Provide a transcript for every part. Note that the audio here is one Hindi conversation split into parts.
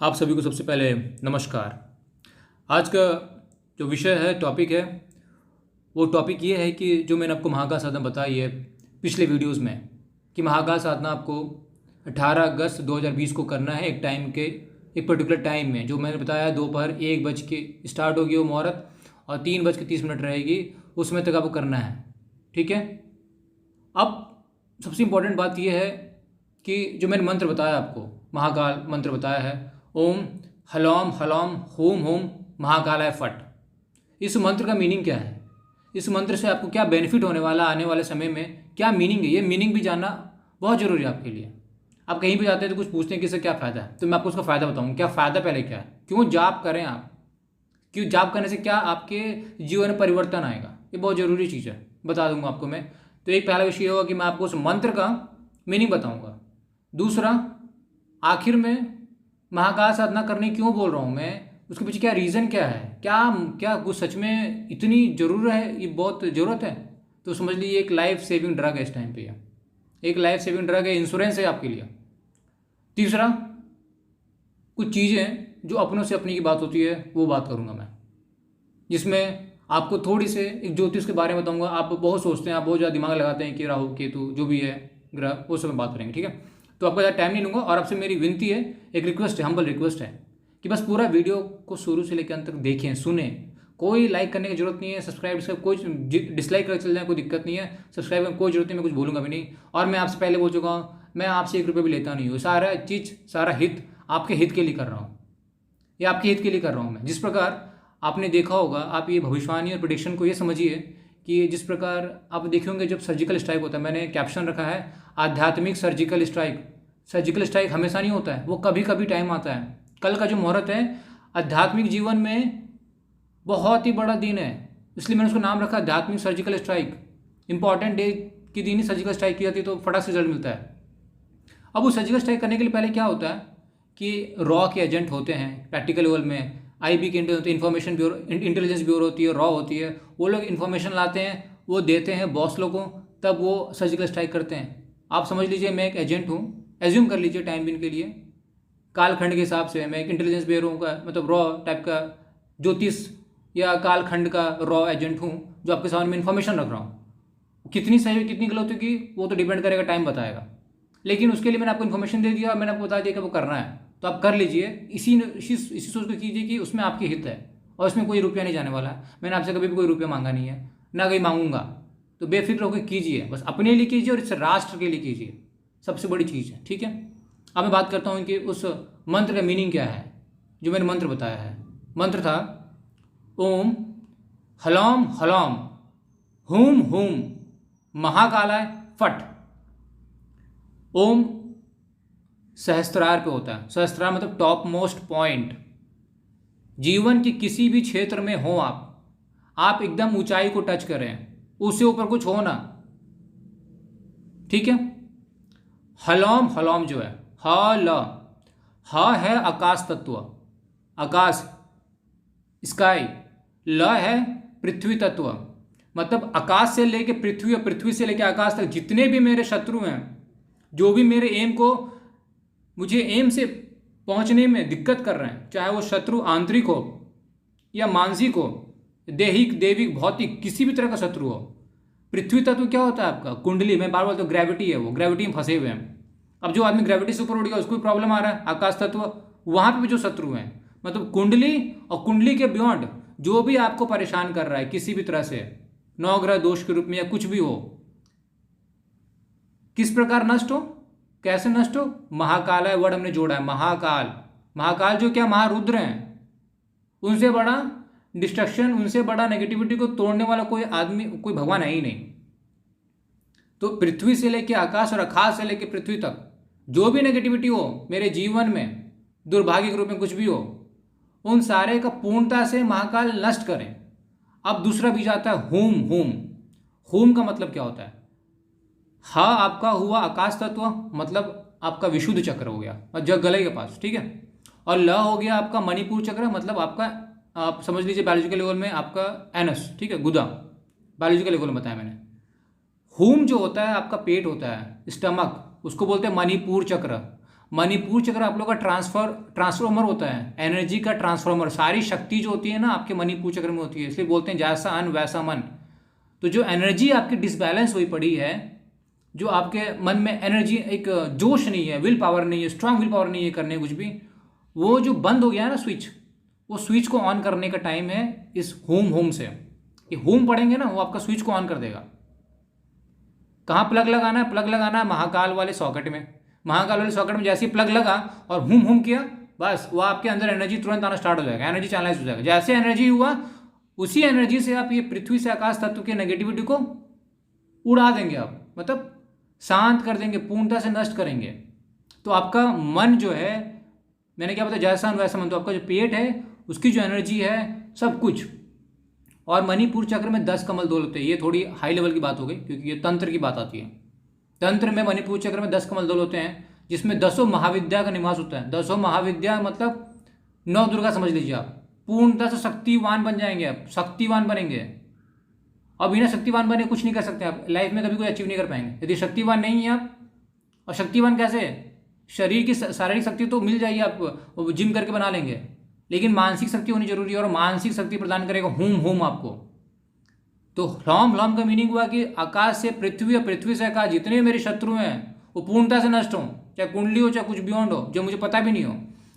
आप सभी को सबसे पहले नमस्कार। आज का जो विषय है, टॉपिक है, वो टॉपिक ये है कि जो मैंने आपको महाकाल साधना बताई है पिछले वीडियोस में, कि महाकाल साधना आपको 18 अगस्त 2020 को करना है एक टाइम के, एक पर्टिकुलर टाइम में। जो मैंने बताया दोपहर 1 बज के स्टार्ट होगी वो मुहूर्त और 3:30 रहेगी, उस समय तक आपको करना है। ठीक है। अब सबसे इम्पोर्टेंट बात यह है कि जो मैंने मंत्र बताया आपको, महाकाल मंत्र बताया है, ओम हलौम हलौम होम होम महाकालाय फट। इस मंत्र का मीनिंग क्या है, इस मंत्र से आपको क्या बेनिफिट होने वाला, आने वाले समय में क्या मीनिंग है, ये मीनिंग भी जानना बहुत ज़रूरी है आपके लिए। आप कहीं भी जाते हैं तो कुछ पूछते हैं कि इससे क्या फ़ायदा है, तो मैं आपको उसका फ़ायदा बताऊँ। क्या फ़ायदा पहले क्या है, क्यों जाप करें आप, क्यों जाप करने से क्या आपके जीवन में परिवर्तन आएगा, ये बहुत ज़रूरी चीज़ है, बता दूंगा आपको मैं। तो एक पहला विषय होगा कि मैं आपको उस मंत्र का मीनिंग बताऊंगा। दूसरा, आखिर में महाकाल साधना करने क्यों बोल रहा हूँ मैं, उसके पीछे क्या रीज़न क्या है, क्या क्या कुछ सच में इतनी ज़रूर है, ये बहुत ज़रूरत है। तो समझ लीजिए एक लाइफ सेविंग ड्रग है इस टाइम पे, एक लाइफ सेविंग ड्रग है, इंश्योरेंस है आपके लिए। तीसरा, कुछ चीज़ें जो अपनों से अपनी की बात होती है वो बात करूँगा मैं, जिसमें आपको थोड़ी से एक ज्योतिष के बारे में बताऊंगा। आप बहुत सोचते हैं, आप बहुत ज़्यादा दिमाग लगाते हैं कि राहु केतु जो भी है ग्रह, वो सब में बात करेंगे। ठीक है। तो आपको ज़्यादा टाइम नहीं लूँगा और आपसे मेरी विनती है, एक रिक्वेस्ट है, हम्बल रिक्वेस्ट है कि बस पूरा वीडियो को शुरू से लेकर अंत तक देखें, सुने। कोई लाइक करने की जरूरत नहीं है, सब्सक्राइब कोई डिसलाइक कर चल जाए, कोई दिक्कत नहीं है। सब्सक्राइब करने कोई जरूरत नहीं, मैं कुछ बोलूँगा भी नहीं। और मैं आपसे पहले बोल चुका हूँ, मैं आपसे 1 रुपये भी लेता नहीं हूँ। सारा चीज़, सारा हित आपके हित के लिए कर रहा हूँ, ये आपके हित के लिए कर रहा हूँ मैं। जिस प्रकार आपने देखा होगा, आप ये भविष्यवाणी और प्रेडिक्शन को ये समझिए कि जिस प्रकार आप देखे होंगे जब सर्जिकल स्ट्राइक होता है, मैंने कैप्शन रखा है आध्यात्मिक सर्जिकल स्ट्राइक। सर्जिकल स्ट्राइक हमेशा नहीं होता है, वो कभी कभी टाइम आता है। कल का जो मुहूर्त है आध्यात्मिक जीवन में बहुत ही बड़ा दिन है, इसलिए मैंने उसको नाम रखा आध्यात्मिक सर्जिकल स्ट्राइक। इंपॉर्टेंट डे के दिन ही सर्जिकल स्ट्राइक की जाती है, तो फटाक से रिजल्ट मिलता है। अब वो सर्जिकल स्ट्राइक करने के लिए पहले क्या होता है कि रॉ के एजेंट होते हैं प्रैक्टिकल लेवल में, आईबी के होते हैं, इन्फॉर्मेशन ब्यूरो, इंटेलिजेंस ब्यूरो होती है, रॉ होती है। वो लोग इन्फॉर्मेशन लाते हैं, वो देते हैं बॉस लोगों को, तब वो सर्जिकल स्ट्राइक करते हैं। आप समझ लीजिए मैं एक एजेंट हूँ, एज्यूम कर लीजिए टाइम बिन के लिए, कालखंड के हिसाब से मैं एक इंटेलिजेंस ब्यूरो का, मतलब रॉ टाइप का ज्योतिष या कालखंड का रॉ एजेंट हूँ, जो आपके सामने में इन्फॉर्मेशन रख रहा हूँ। कितनी सही कितनी गलत होगी वो तो डिपेंड करेगा, टाइम बताएगा। लेकिन उसके लिए मैंने आपको इन्फॉर्मेशन दे दिया और मैंने आपको बता दिया कि वो करना है, तो आप कर लीजिए। इसी सोच को कीजिए कि उसमें आपके हित है और इसमें कोई रुपया नहीं जाने वाला है। मैंने आपसे कभी भी कोई रुपया मांगा नहीं है, ना कहीं मांगूंगा। तो बेफिक्र होकर कीजिए, बस अपने लिए कीजिए और इस राष्ट्र के लिए कीजिए, सबसे बड़ी चीज़ है। ठीक है। अब मैं बात करता हूँ कि उस मंत्र का मीनिंग क्या है जो मैंने मंत्र बताया है। मंत्र था ओम हलौम हलौम हुम हुम महाकालाय फट। ओम सहस्त्रार पे होता है, सहस्त्रार मतलब टॉप मोस्ट पॉइंट। जीवन के किसी भी क्षेत्र में हो आप एकदम ऊंचाई को टच करें, उससे ऊपर कुछ हो ना। ठीक है। हलौम, हलौम जो है ह है आकाश तत्व, आकाश स्काई। ल है पृथ्वी तत्व, मतलब आकाश से लेके पृथ्वी और पृथ्वी से लेके आकाश तक जितने भी मेरे शत्रु हैं, जो भी मेरे एम को, मुझे एम से पहुंचने में दिक्कत कर रहे हैं, चाहे वो शत्रु आंतरिक हो या मानसिक हो, दैहिक दैविक भौतिक, किसी भी तरह का शत्रु हो। पृथ्वी तत्व क्या होता है आपका कुंडली, मैं बार बार तो ग्रेविटी है, वो ग्रेविटी में फंसे हुए हैं। अब जो आदमी ग्रेविटी से ऊपर उठ गया उसको भी प्रॉब्लम आ रहा है, आकाश तत्व, वहां पे भी जो शत्रु हैं, मतलब कुंडली और कुंडली के बियॉन्ड जो भी आपको परेशान कर रहा है किसी भी तरह से, नवग्रह दोष के रूप में या कुछ भी हो, किस प्रकार नष्ट हो, कैसे नष्ट हो। महाकाल वर्ड हमने जोड़ा है, महाकाल। महाकाल जो क्या महारुद्र हैं, उनसे बड़ा डिस्ट्रक्शन, उनसे बड़ा नेगेटिविटी को तोड़ने वाला कोई आदमी, कोई भगवान है ही नहीं। तो पृथ्वी से लेके आकाश और आकाश से लेके पृथ्वी तक जो भी नेगेटिविटी हो मेरे जीवन में, दुर्भाग्य के रूप में कुछ भी हो, उन सारे का पूर्णता से महाकाल नष्ट करें। अब दूसरा बीज आता है होम होम। होम का मतलब क्या होता है, हा आपका हुआ आकाश तत्व, मतलब आपका विशुद्ध चक्र हो गया और जग गले के पास। ठीक है। और ल हो गया आपका मणिपुर चक्र, मतलब आपका, आप समझ लीजिए बायोलॉजिकल लेवल में आपका एनस, ठीक है, गुदा, बायोलॉजिकल लेवल में बताया मैंने। होम जो होता है आपका पेट होता है, स्टमक, उसको बोलते हैं मणिपुर चक्र। मणिपुर चक्र आप लोग का ट्रांसफॉर्मर होता है, एनर्जी का ट्रांसफॉर्मर। सारी शक्ति जो होती है ना आपके मणिपुर चक्र में होती है, इसलिए बोलते हैं जैसा अन्न वैसा मन। तो जो एनर्जी आपकी डिसबैलेंस हुई पड़ी है, जो आपके मन में एनर्जी, एक जोश नहीं है, विल पावर नहीं है, स्ट्रांग विल पावर नहीं है करने कुछ भी, वो जो बंद हो गया है ना स्विच, वो स्विच को ऑन करने का टाइम है इस होम से। ये होम पढ़ेंगे ना, वो आपका स्विच को ऑन कर देगा। कहाँ प्लग लगाना है? प्लग लगाना है महाकाल वाले सॉकेट में। महाकाल वाले सॉकेट में जैसे ही प्लग लगा और हुम किया, बस वो आपके अंदर एनर्जी तुरंत आना स्टार्ट हो जाएगा, एनर्जी चैनलाइज हो जाएगा। जैसे एनर्जी हुआ, उसी एनर्जी से आप ये पृथ्वी से आकाश तत्व के नेगेटिविटी को उड़ा देंगे आप, मतलब शांत कर देंगे, पूर्णता से नष्ट करेंगे। तो आपका मन जो है, मैंने क्या बताया, जैसा वैसा मन, तो आपका जो पेट है उसकी जो एनर्जी है, सब कुछ। और मणिपुर चक्र में 10 कमल दल होते हैं। ये थोड़ी हाई लेवल की बात हो गई, क्योंकि ये तंत्र की बात आती है। तंत्र में मणिपुर चक्र में 10 कमल दल होते हैं, जिसमें 10 महाविद्या का निवास होता है। 10 महाविद्या मतलब 9 दुर्गा समझ लीजिए आप। पूर्णतः से शक्तिवान बन जाएंगे आप, शक्तिवान बनेंगे। और बिना शक्तिवान बने कुछ नहीं कर सकते आप लाइफ में, कभी कोई अचीव नहीं कर पाएंगे यदि शक्तिवान नहीं है आप। और शक्तिवान कैसे? शरीर की शारीरिक शक्ति तो मिल जाएगी, आप जिम करके बना लेंगे, लेकिन मानसिक शक्ति होनी जरूरी है। और मानसिक शक्ति प्रदान करेगा होम आपको। तो ह्लॉम का मीनिंग हुआ कि आकाश से पृथ्वी और पृथ्वी से आकाश, जितने मेरे शत्रु हैं वो पूर्णता से नष्ट हों, चाहे कुंडली हो चाहे कुछ बियॉन्ड हो, जो मुझे पता भी नहीं हो।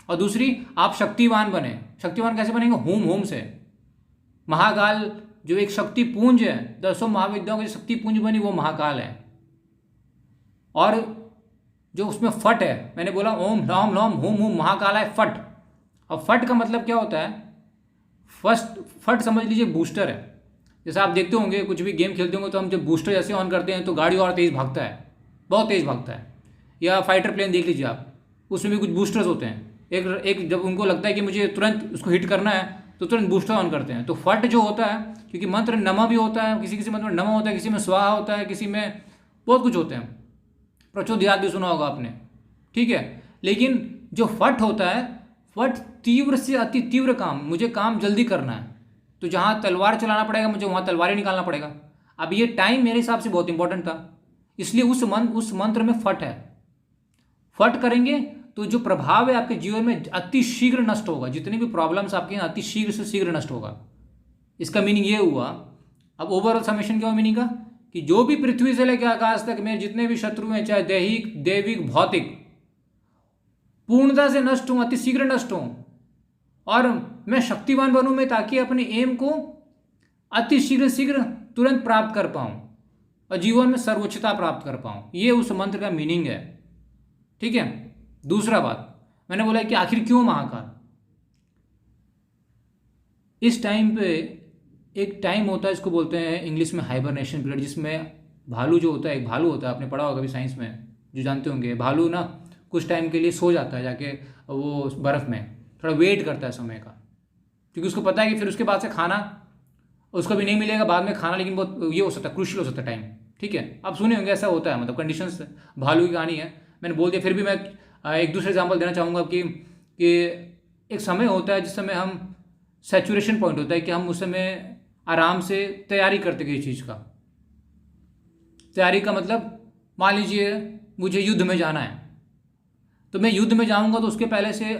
और दूसरी, आप शक्तिवान बने। शक्तिवान कैसे बनेंगे? होम से। महाकाल जो एक शक्ति पुंज है, 10 महाविद्याओं की शक्ति पुंज बनी, वो महाकाल है। और जो उसमें फट है, मैंने बोला ओम ह्लॉम होम महाकाल है फट। अब फट का मतलब क्या होता है? फट समझ लीजिए बूस्टर है। जैसे आप देखते होंगे कुछ भी गेम खेलते होंगे, तो हम जब बूस्टर जैसे ऑन करते हैं तो गाड़ी और तेज़ भागता है, बहुत तेज़ भागता है। या फाइटर प्लेन देख लीजिए आप, उसमें भी कुछ बूस्टर्स होते हैं। एक जब उनको लगता है कि मुझे तुरंत उसको हिट करना है, तो तुरंत बूस्टर ऑन करते हैं। तो फट जो होता है, क्योंकि मंत्र नमा भी होता है, किसी किसी मंत्र में नमा होता है, किसी में स्वाहा होता है, किसी में बहुत कुछ होते हैं। प्रचोदयात भी सुना होगा आपने, ठीक है। लेकिन जो फट होता है, फट तीव्र से अति तीव्र काम, मुझे काम जल्दी करना है, तो जहाँ तलवार चलाना पड़ेगा मुझे, वहाँ तलवार ही निकालना पड़ेगा। अब ये टाइम मेरे हिसाब से बहुत इंपॉर्टेंट था, इसलिए उस मंत्र में फट है। फट करेंगे तो जो प्रभाव है आपके जीवन में अति शीघ्र नष्ट होगा। जितनी भी प्रॉब्लम्स आपके हैं अति शीघ्र से शीघ्र नष्ट होगा। इसका मीनिंग ये हुआ। अब ओवरऑल समेशन क्या हुआ मीनिंग का? कि जो भी पृथ्वी से लेकर आकाश तक में जितने भी शत्रु हैं, चाहे दैहिक, दैविक, भौतिक, पूर्णता से नष्ट हूं, अति शीघ्र नष्ट हूं। और मैं शक्तिवान बनूं मैं, ताकि अपने एम को अति शीघ्र तुरंत प्राप्त कर पाऊं और जीवन में सर्वोच्चता प्राप्त कर पाऊं। ये उस मंत्र का मीनिंग है, ठीक है। दूसरा बात मैंने बोला कि आखिर क्यों महाकाल? इस टाइम पे एक टाइम होता है, इसको बोलते हैं इंग्लिश में हाइबरनेशन पीरियड, जिसमें भालू जो होता है, एक भालू होता है, आपने पढ़ा होगा कभी साइंस में, जो जानते होंगे। भालू ना कुछ टाइम के लिए सो जाता है जाके वो बर्फ़ में, थोड़ा वेट करता है समय का, क्योंकि उसको पता है कि फिर उसके बाद से खाना उसको भी नहीं मिलेगा बाद में खाना, लेकिन बहुत ये हो सकता है, क्रूशियल हो सकता है टाइम, ठीक है। आप सुने होंगे ऐसा होता है, मतलब कंडीशंस भालू की कहानी है, मैंने बोल दिया। फिर भी मैं एक दूसरे एग्जाम्पल देना चाहूँगा कि एक समय होता है जिस समय हम सैचुरेशन पॉइंट होता है, कि हम उस समय आराम से तैयारी करते किसी चीज़ का। तैयारी का मतलब, मान लीजिए मुझे युद्ध में जाना है, तो मैं युद्ध में जाऊंगा तो उसके पहले से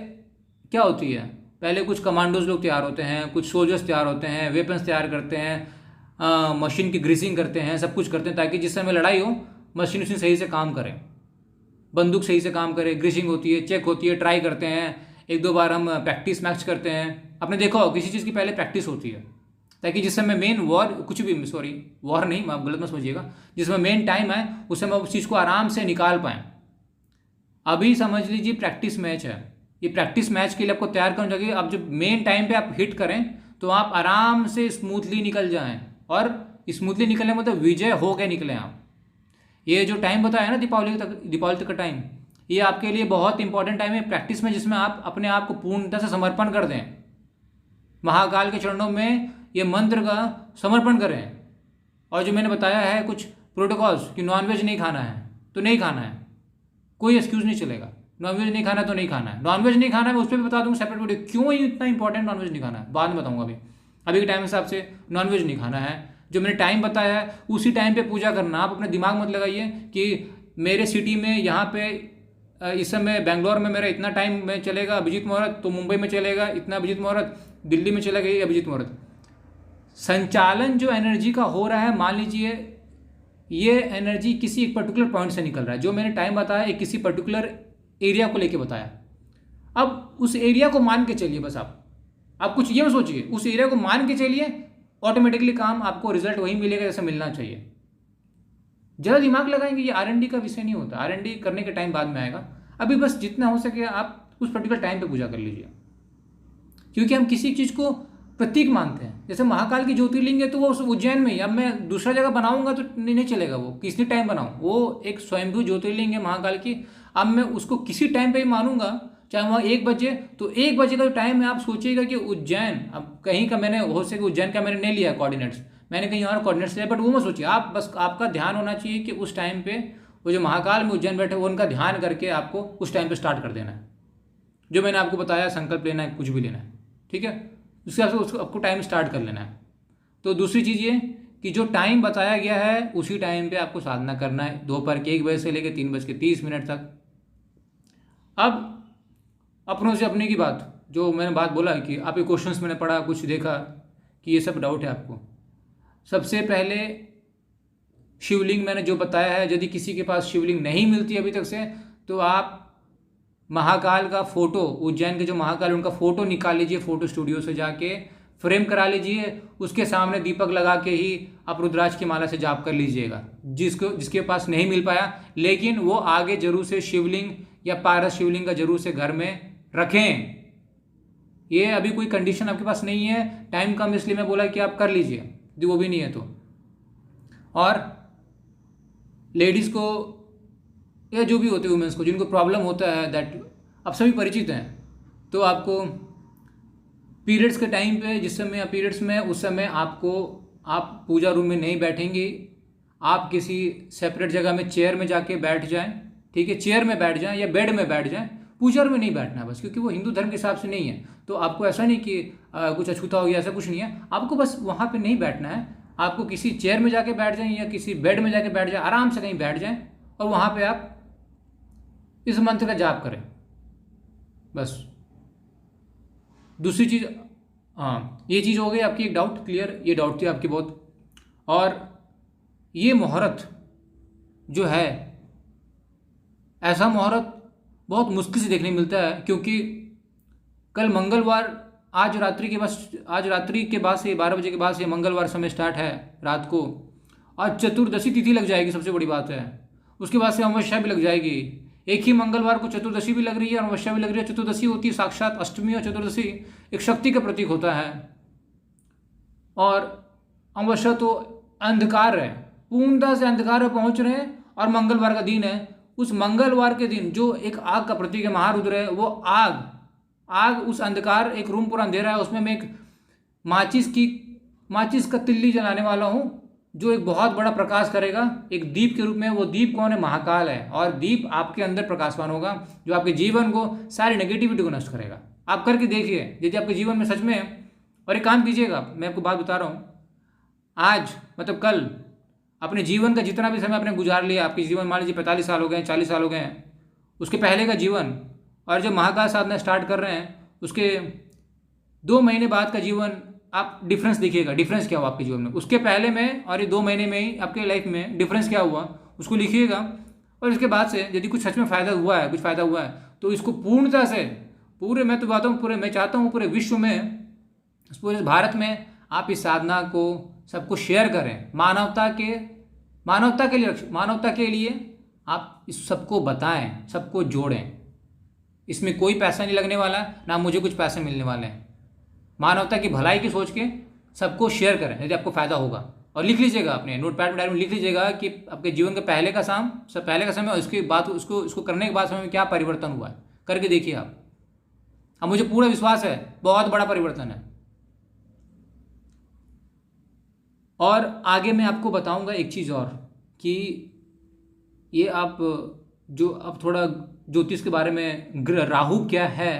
क्या होती है, पहले कुछ कमांडोज लोग तैयार होते हैं, कुछ सोल्जर्स तैयार होते हैं, वेपन्स तैयार करते हैं, मशीन की ग्रीसिंग करते हैं, सब कुछ करते हैं, ताकि जिस समय लड़ाई हो मशीन उसी सही से काम करे, बंदूक सही से काम करे। ग्रीसिंग होती है, चेक होती है, ट्राई करते हैं, 1-2 बार हम प्रैक्टिस मैच करते हैं। आपने देखा हो किसी चीज़ की पहले प्रैक्टिस होती है, ताकि जिस समय मेन वॉर, कुछ भी, सॉरी वॉर नहीं, आप गलत मत समझिएगा, जिस समय मेन टाइम है उस समय उस चीज़ को आराम से निकाल पाएँ। अभी समझ लीजिए प्रैक्टिस मैच है, ये प्रैक्टिस मैच के लिए आपको तैयार करना चाहिए। अब जब मेन टाइम पे आप हिट करें तो आप आराम से स्मूथली निकल जाएं, और स्मूथली निकलने मतलब विजय हो के निकलें आप। ये जो टाइम बताया ना दीपावली तक का टाइम, ये आपके लिए बहुत इंपॉर्टेंट टाइम है प्रैक्टिस में, जिसमें आप अपने आप को पूर्णतः से समर्पण कर दें, महाकाल के चरणों में ये मंत्र का समर्पण करें। और जो मैंने बताया है कुछ प्रोटोकॉल्स कि नॉनवेज नहीं खाना है तो नहीं खाना है, कोई एक्सक्यूज नहीं चलेगा। नॉनवेज नहीं खाना तो नहीं खाना है, नॉनवेज नहीं खाना है, मैं उस पर भी बता दूंगा सेपरेट वीडियो, क्यों ये इतना इंपॉर्टेंट नॉनवेज नहीं खाना है, बाद में बताऊंगा। अभी के टाइम के हिसाब से नॉनवेज नहीं खाना है, जो मैंने टाइम बताया है उसी टाइम पे पूजा करना। आप अपने दिमाग मत लगाइए कि मेरे सिटी में यहाँ पे इस समय बेंगलोर में मेरा इतना टाइम में चलेगा अभिजीत मुहूर्त, तो मुंबई में चलेगा इतना अभिजीत मुहूर्त, दिल्ली में चलेगा ये अभिजीत मुहूर्त। संचालन जो एनर्जी का हो रहा है, मान लीजिए ये एनर्जी किसी एक पर्टिकुलर पॉइंट से निकल रहा है। जो मैंने टाइम बताया एक किसी पर्टिकुलर एरिया को लेके बताया। अब उस एरिया को मान के चलिए, बस आप कुछ ये सोचिए, उस एरिया को मान के चलिए, ऑटोमेटिकली काम आपको रिजल्ट वही मिलेगा जैसा मिलना चाहिए। ज़्यादा दिमाग लगाएंगे, ये R&D का विषय नहीं होता। R&D करने के टाइम बाद में आएगा। अभी बस जितना हो सके आप उस पर्टिकुलर टाइम पे पूजा कर लीजिए, क्योंकि हम किसी चीज़ को प्रतीक मानते हैं। जैसे महाकाल की ज्योतिर्लिंग है तो वो उस उज्जैन में ही, अब मैं दूसरा जगह बनाऊंगा तो नहीं चलेगा, वो किसी टाइम बनाऊँ, वो एक स्वयंभू ज्योतिर्लिंग है महाकाल की। अब मैं उसको किसी टाइम पे ही मानूंगा, चाहे वहाँ 1 बजे, तो 1 बजे का जो टाइम है आप सोचिएगा कि उज्जैन, अब कहीं का मैंने हो सके उज्जैन का मैंने नहीं लिया कोऑर्डिनेट्स, मैंने कहीं और कोऑर्डिनेट्स लिया, बट वो मत सोचिए आप, बस आपका ध्यान होना चाहिए कि उस टाइम पे वो जो महाकाल में उज्जैन बैठे वो उनका ध्यान करके आपको उस टाइम पे स्टार्ट कर देना है। जो मैंने आपको बताया, संकल्प लेना है, कुछ भी लेना है, ठीक है, उसके हिसाब से उसको आपको टाइम स्टार्ट कर लेना है। तो दूसरी चीज़ ये कि जो टाइम बताया गया है उसी टाइम पे आपको साधना करना है, दोपहर के 1 बजे से लेकर 3:30 तक। अब अपनों से अपने की बात, जो मैंने बात बोला कि आपके क्वेश्चंस मैंने पढ़ा, कुछ देखा कि ये सब डाउट है आपको। सबसे पहले शिवलिंग मैंने जो बताया है, यदि किसी के पास शिवलिंग नहीं मिलती अभी तक से, तो आप महाकाल का फोटो, उज्जैन के जो महाकाल उनका फोटो निकाल लीजिए, फोटो स्टूडियो से जाके फ्रेम करा लीजिए, उसके सामने दीपक लगा के ही आप रुद्राक्ष की माला से जाप कर लीजिएगा। जिसके पास नहीं मिल पाया, लेकिन वो आगे जरूर से शिवलिंग या पारस शिवलिंग का जरूर से घर में रखें। ये अभी कोई कंडीशन आपके पास नहीं है, टाइम कम इसलिए मैं बोला कि आप कर लीजिए, यदि वो भी नहीं है तो। और लेडीज़ को या जो भी होते हैं वुमेंस को जिनको प्रॉब्लम होता है, दैट आप सभी परिचित हैं, तो आपको पीरियड्स के टाइम पे, जिस समय आप पीरियड्स में, उस समय आपको, आप पूजा रूम में नहीं बैठेंगे, आप किसी सेपरेट जगह में चेयर में जाके बैठ जाएं, ठीक है, चेयर में बैठ जाएं या बेड में बैठ जाएं, पूजा रूम में नहीं बैठना बस, क्योंकि वो हिंदू धर्म के हिसाब से नहीं है। तो आपको ऐसा नहीं कि कुछ अछूता हो गया, ऐसा कुछ नहीं है, आपको बस वहाँ पे नहीं बैठना है, आपको किसी चेयर में जाके बैठ जाएं या किसी बेड में जाके बैठ जाएं, आराम से कहीं बैठ जाएं और वहाँ पे आप इस मंत्र का जाप करें बस। दूसरी चीज़, हाँ, ये चीज़ हो गई आपकी एक डाउट क्लियर, ये डाउट थी आपकी बहुत। और ये मुहूर्त जो है, ऐसा मुहूर्त बहुत मुश्किल से देखने मिलता है, क्योंकि कल मंगलवार, आज रात्रि के बाद से 12 बजे के बाद से मंगलवार समय स्टार्ट है रात को, आज चतुर्दशी तिथि लग जाएगी, सबसे बड़ी बात है। उसके बाद से अमावस्या भी लग जाएगी, एक ही मंगलवार को चतुर्दशी भी लग रही है और अमावस्या भी लग रही है। चतुर्दशी होती है साक्षात अष्टमी, और चतुर्दशी एक शक्ति का प्रतीक होता है, और अमावस्या तो अंधकार है, पूर्णतः से अंधकार में पहुंच रहे हैं, और मंगलवार का दिन है। उस मंगलवार के दिन जो एक आग का प्रतीक है, महारुद्र है, वो आग उस अंधकार, एक रूम पूरा अंधेरा है, उसमें मैं एक माचिस का तिल्ली जलाने वाला हूँ, जो एक बहुत बड़ा प्रकाश करेगा एक दीप के रूप में। वो दीप कौन है? महाकाल है, और दीप आपके अंदर प्रकाशवान होगा, जो आपके जीवन को, सारी नेगेटिविटी को नष्ट करेगा। आप करके देखिए, यदि आपके जीवन में सच में, और एक काम कीजिएगा, मैं आपको बात बता रहा हूँ, आज मतलब कल अपने जीवन का जितना भी समय आपने गुजार लिया, आपके जीवन मान लीजिए 45 साल हो गए, 40 साल हो गए हैं, उसके पहले का जीवन, और जब महाकाल साधना स्टार्ट कर रहे हैं उसके 2 महीने बाद का जीवन, आप डिफरेंस देखिएगा, डिफरेंस क्या हुआ आपके जीवन में, उसके पहले में और ये 2 महीने में ही आपके लाइफ में डिफरेंस क्या हुआ, उसको लिखिएगा। और इसके बाद से यदि कुछ सच में फ़ायदा हुआ है, कुछ फ़ायदा हुआ है, तो इसको पूर्णतः से, पूरे, मैं तो बात हूँ पूरे, मैं चाहता हूँ पूरे विश्व में, पूरे भारत में आप इस साधना को सबको शेयर करें, मानवता के लिए आप इस सबको बताएं, सबको जोड़ें। इसमें कोई पैसा नहीं लगने वाला, ना मुझे कुछ पैसे मिलने वाले हैं। मानवता की भलाई की सोच के सबको शेयर करें, यदि आपको फायदा होगा। और लिख लीजिएगा, अपने नोटपैड में लिख लीजिएगा कि आपके जीवन के पहले का समय और इसके बाद, उसको करने के बाद समय में क्या परिवर्तन हुआ है, करके देखिए आप। अब मुझे पूरा विश्वास है बहुत बड़ा परिवर्तन है। और आगे मैं आपको बताऊंगा एक चीज़ और, कि ये आप जो अब थोड़ा ज्योतिष के बारे में, राहु क्या है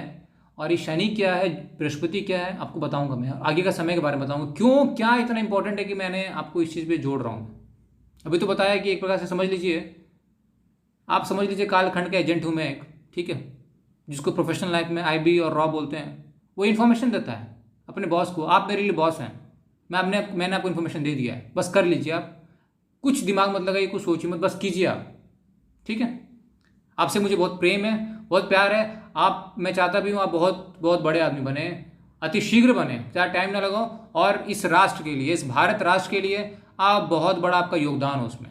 और ये शनि क्या है, बृहस्पति क्या है, आपको बताऊंगा मैं, आगे का समय के बारे में बताऊंगा, क्यों क्या इतना इंपॉर्टेंट है कि मैंने आपको इस चीज़ पे जोड़ रहा हूँ। अभी तो बताया कि एक प्रकार से समझ लीजिए, आप समझ लीजिए कालखंड का एजेंट हूँ मैं एक, ठीक है, जिसको प्रोफेशनल लाइफ में आईबी और रॉ बोलते हैं, वो इन्फॉर्मेशन देता है अपने बॉस को। आप मेरे लिए बॉस हैं, मैंने आपको इन्फॉर्मेशन दे दिया है, बस कर लीजिए आप, कुछ दिमाग मत लगाइए, कुछ सोचिए मत, बस कीजिए आप। ठीक है, आपसे मुझे बहुत प्रेम है, बहुत प्यार है। आप, मैं चाहता भी हूँ आप बहुत बहुत बड़े आदमी बने, अति शीघ्र बने, चाहे टाइम ना लगाओ, और इस राष्ट्र के लिए, इस भारत राष्ट्र के लिए आप बहुत बड़ा आपका योगदान हो उसमें।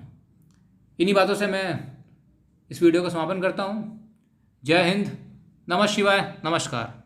इन्हीं बातों से मैं इस वीडियो का समापन करता हूँ। जय हिंद, नमः शिवाय, नमस्कार।